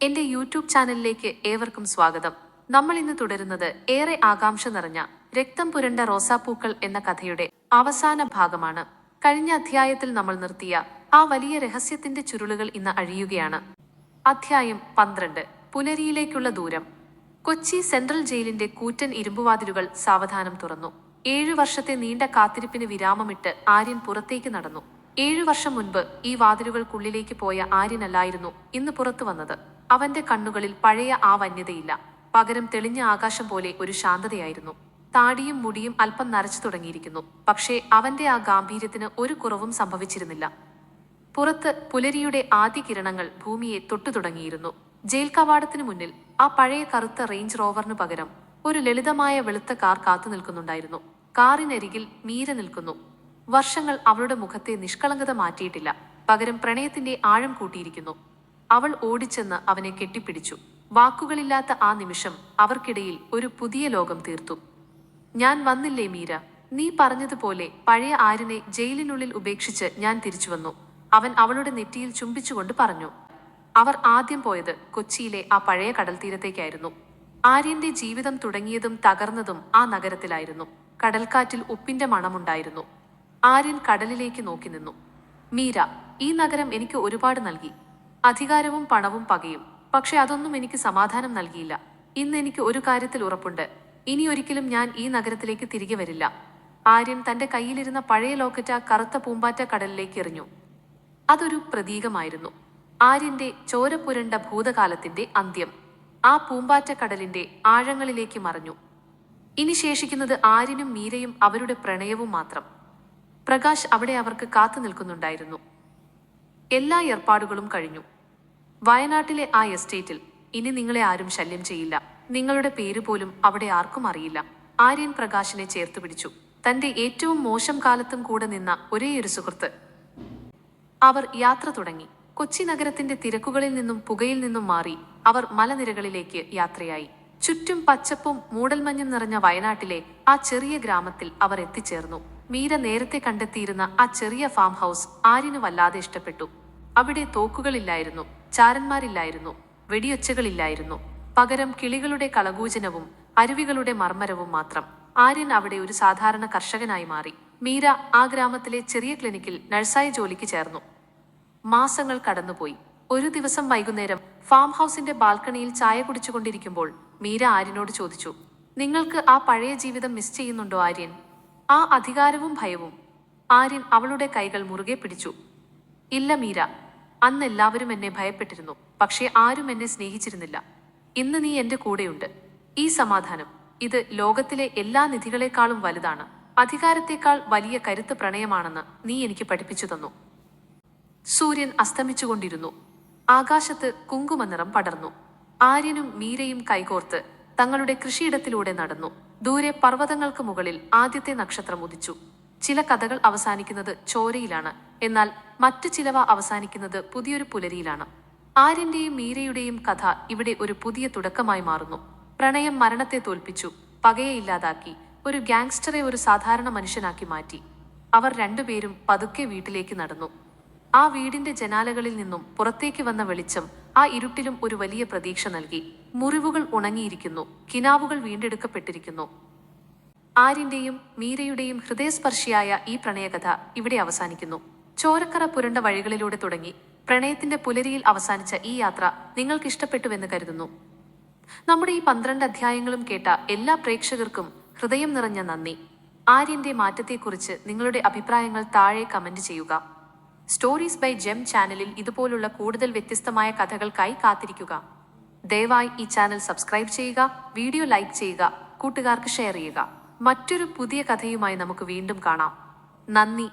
എന്റെ യൂട്യൂബ് ചാനലിലേക്ക് ഏവർക്കും സ്വാഗതം. നമ്മൾ ഇന്ന് തുടരുന്നത് ഏറെ ആകാംക്ഷ നിറഞ്ഞ രക്തം പുരണ്ട റോസാപ്പൂക്കൾ എന്ന കഥയുടെ അവസാന ഭാഗമാണ്. കഴിഞ്ഞ അധ്യായത്തിൽ നമ്മൾ നിർത്തിയ ആ വലിയ രഹസ്യത്തിന്റെ ചുരുളുകൾ ഇന്ന് അഴിയുകയാണ്. അധ്യായം 12. പുലരിയിലേക്കുള്ള ദൂരം. കൊച്ചി സെൻട്രൽ ജയിലിന്റെ കൂറ്റൻ ഇരുമ്പുവാതിലുകൾ സാവധാനം തുറന്നു. 7 വർഷത്തെ നീണ്ട കാത്തിരിപ്പിന് വിരാമമിട്ട് ആര്യൻ പുറത്തേക്ക് നടന്നു. 7 വർഷം മുൻപ് ഈ വാതിലുകൾക്കുള്ളിലേക്ക് പോയ ആര്യനല്ലായിരുന്നു ഇന്ന് പുറത്തു വന്നത്. അവന്റെ കണ്ണുകളിൽ പഴയ ആ വന്യതയില്ല. പകരം തെളിഞ്ഞ ആകാശം പോലെ ഒരു ശാന്തതയായിരുന്നു. താടിയും മുടിയും അല്പം നരച്ചു തുടങ്ങിയിരിക്കുന്നു. പക്ഷേ അവന്റെ ആ ഗാംഭീര്യത്തിന് ഒരു കുറവും സംഭവിച്ചിരുന്നില്ല. പുറത്ത് പുലരിയുടെ ആദ്യ കിരണങ്ങൾ ഭൂമിയെ തൊട്ടു തുടങ്ങിയിരുന്നു. ജയിൽ കവാടത്തിനു മുന്നിൽ ആ പഴയ കറുത്ത റേഞ്ച് റോവറിനു പകരം ഒരു ലളിതമായ വെളുത്ത കാർ കാത്തു നിൽക്കുന്നുണ്ടായിരുന്നു. കാറിനരികിൽ മീര നിൽക്കുന്നു. വർഷങ്ങൾ അവളുടെ മുഖത്തെ നിഷ്കളങ്കത മാറ്റിയിട്ടില്ല. പകരം പ്രണയത്തിന്റെ ആഴം കൂട്ടിയിരിക്കുന്നു. അവൾ ഓടിച്ചെന്ന് അവനെ കെട്ടിപ്പിടിച്ചു. വാക്കുകളില്ലാത്ത ആ നിമിഷം അവർക്കിടയിൽ ഒരു പുതിയ ലോകം തീർത്തു. ഞാൻ വന്നില്ലേ മീര, നീ പറഞ്ഞതുപോലെ പഴയ ആര്യനെ ജയിലിനുള്ളിൽ ഉപേക്ഷിച്ച് ഞാൻ തിരിച്ചു വന്നു, അവൻ അവളുടെ നെറ്റിയിൽ ചുംബിച്ചുകൊണ്ട് പറഞ്ഞു. അവർ ആദ്യം പോയത് കൊച്ചിയിലെ ആ പഴയ കടൽ തീരത്തേക്കായിരുന്നു. ആര്യന്റെ ജീവിതം തുടങ്ങിയതും തകർന്നതും ആ നഗരത്തിലായിരുന്നു. കടൽക്കാറ്റിൽ ഉപ്പിന്റെ മണമുണ്ടായിരുന്നു. ആര്യൻ കടലിലേക്ക് നോക്കി നിന്നു. മീര, ഈ നഗരം എനിക്ക് ഒരുപാട് നൽകി. അധികാരവും പണവും പകയും. പക്ഷെ അതൊന്നും എനിക്ക് സമാധാനം നൽകിയില്ല. ഇന്ന് എനിക്ക് ഒരു കാര്യത്തിൽ ഉറപ്പുണ്ട്, ഇനിയൊരിക്കലും ഞാൻ ഈ നഗരത്തിലേക്ക് തിരികെ വരില്ല. ആര്യൻ തന്റെ കയ്യിലിരുന്ന പഴയ ലോക്കറ്റ് കറുത്ത പൂമ്പാറ്റ കടലിലേക്ക് എറിഞ്ഞു. അതൊരു പ്രതീകമായിരുന്നു. ആര്യന്റെ ചോരപുരണ്ട ഭൂതകാലത്തിന്റെ അന്ത്യം. ആ പൂമ്പാറ്റ കടലിന്റെ ആഴങ്ങളിലേക്ക് മറഞ്ഞു. ഇനി ശേഷിക്കുന്നത് ആര്യനും മീരയും അവരുടെ പ്രണയവും മാത്രം. പ്രകാശ് അവിടെ അവർക്ക് കാത്തു നിൽക്കുന്നുണ്ടായിരുന്നു. എല്ലാ ഏർപ്പാടുകളും കഴിഞ്ഞു. വയനാട്ടിലെ ആ എസ്റ്റേറ്റിൽ ഇനി നിങ്ങളെ ആരും ശല്യം ചെയ്യില്ല. നിങ്ങളുടെ പേര് പോലും അവിടെ ആർക്കും അറിയില്ല. ആര്യൻ പ്രകാശിനെ ചേർത്തു പിടിച്ചു. തന്റെ ഏറ്റവും മോശം കാലത്തും കൂടെ നിന്ന ഒരേയൊരു സുഹൃത്ത്. അവർ യാത്ര തുടങ്ങി. കൊച്ചി നഗരത്തിന്റെ തിരക്കുകളിൽ നിന്നും പുകയിൽ നിന്നും മാറി അവർ മലനിരകളിലേക്ക് യാത്രയായി. ചുറ്റും പച്ചപ്പും മൂടൽമഞ്ഞും നിറഞ്ഞ വയനാട്ടിലെ ആ ചെറിയ ഗ്രാമത്തിൽ അവർ എത്തിച്ചേർന്നു. മീര നേരത്തെ കണ്ടെത്തിയിരുന്ന ആ ചെറിയ ഫാം ഹൗസ് ആര്യന് വല്ലാതെ ഇഷ്ടപ്പെട്ടു. അവിടെ തോക്കുകളില്ലായിരുന്നു, ചാരന്മാരില്ലായിരുന്നു, വെടിയൊച്ചകളില്ലായിരുന്നു. പകരം കിളികളുടെ കളകൂജനവും അരുവികളുടെ മർമ്മരവും മാത്രം. ആര്യൻ അവിടെ ഒരു സാധാരണ കർഷകനായി മാറി. മീര ആ ഗ്രാമത്തിലെ ചെറിയ ക്ലിനിക്കിൽ നഴ്സായി ജോലിക്ക് ചേർന്നു. മാസങ്ങൾ കടന്നുപോയി. ഒരു ദിവസം വൈകുന്നേരം ഫാം ഹൗസിന്റെ ബാൽക്കണിയിൽ ചായ കുടിച്ചുകൊണ്ടിരിക്കുമ്പോൾ മീര ആര്യനോട് ചോദിച്ചു, നിങ്ങൾക്ക് ആ പഴയ ജീവിതം മിസ് ചെയ്യുന്നുണ്ടോ ആര്യൻ? ആ അധികാരവും ഭയവും? ആര്യൻ അവളുടെ കൈകൾ മുറുകെ പിടിച്ചു. ഇല്ല മീര, അന്ന് എല്ലാവരും എന്നെ ഭയപ്പെട്ടിരുന്നു, പക്ഷേ ആരും എന്നെ സ്നേഹിച്ചിരുന്നില്ല. ഇന്ന് നീ എന്റെ കൂടെയുണ്ട്. ഈ സമാധാനം, ഇത് ലോകത്തിലെ എല്ലാ നിധികളെക്കാളും വലുതാണ്. അധികാരത്തെക്കാൾ വലിയ കരുത്ത് പ്രണയമാണെന്ന് നീ എനിക്ക് പഠിപ്പിച്ചു തന്നു. സൂര്യൻ അസ്തമിച്ചുകൊണ്ടിരുന്നു. ആകാശത്ത് കുങ്കുമനിറം പടർന്നു. ആര്യനും മീരയും കൈകോർത്ത് തങ്ങളുടെ കൃഷിയിടത്തിലൂടെ നടന്നു. ദൂരെ പർവ്വതങ്ങൾക്ക് മുകളിൽ ആദ്യത്തെ നക്ഷത്രം ഉദിച്ചു. ചില കഥകൾ അവസാനിക്കുന്നത് ചോരയിലാണ്, എന്നാൽ മറ്റു ചിലവ അവസാനിക്കുന്നത് പുതിയൊരു പുലരിയിലാണ്. ആര്യന്റെയും മീരയുടെയും കഥ ഇവിടെ ഒരു പുതിയ തുടക്കമായി മാറുന്നു. പ്രണയം മരണത്തെ തോൽപ്പിച്ചു, പകയെ ഇല്ലാതാക്കി, ഒരു ഗാങ്സ്റ്ററെ ഒരു സാധാരണ മനുഷ്യനാക്കി മാറ്റി. അവർ രണ്ടുപേരും പതുക്കെ വീട്ടിലേക്ക് നടന്നു. ആ വീടിന്റെ ജനാലകളിൽ നിന്നും പുറത്തേക്ക് വന്ന വെളിച്ചം ആ ഇരുട്ടിലും ഒരു വലിയ പ്രതീക്ഷ നൽകി. മുറിവുകൾ ഉണങ്ങിയിരിക്കുന്നു, കിനാവുകൾ വീണ്ടെടുക്കപ്പെട്ടിരിക്കുന്നു. ആര്യന്റെയും മീരയുടെയും ഹൃദയസ്പർശിയായ ഈ പ്രണയകഥ ഇവിടെ അവസാനിക്കുന്നു. ചോരക്കറ പുരണ്ട വഴികളിലൂടെ തുടങ്ങി പ്രണയത്തിന്റെ പുലരിയിൽ അവസാനിച്ച ഈ യാത്ര നിങ്ങൾക്ക് ഇഷ്ടപ്പെട്ടുവെന്ന് കരുതുന്നു. നമ്മുടെ ഈ 12 അധ്യായങ്ങളും കേട്ട എല്ലാ പ്രേക്ഷകർക്കും ഹൃദയം നിറഞ്ഞ നന്ദി. ആര്യന്റെ മാറ്റത്തെക്കുറിച്ച് നിങ്ങളുടെ അഭിപ്രായങ്ങൾ താഴെ കമന്റ് ചെയ്യുക. സ്റ്റോറീസ് ബൈ ജെം ചാനലിൽ ഇതുപോലുള്ള കൂടുതൽ വ്യത്യസ്തമായ കഥകൾക്കായി കാത്തിരിക്കുക. ദയവായി ഈ ചാനൽ സബ്സ്ക്രൈബ് ചെയ്യുക, വീഡിയോ ലൈക്ക് ചെയ്യുക, കൂട്ടുകാർക്ക് ഷെയർ ചെയ്യുക. മറ്റൊരു പുതിയ കഥയുമായി നമുക്ക് വീണ്ടും കാണാം. നന്ദി.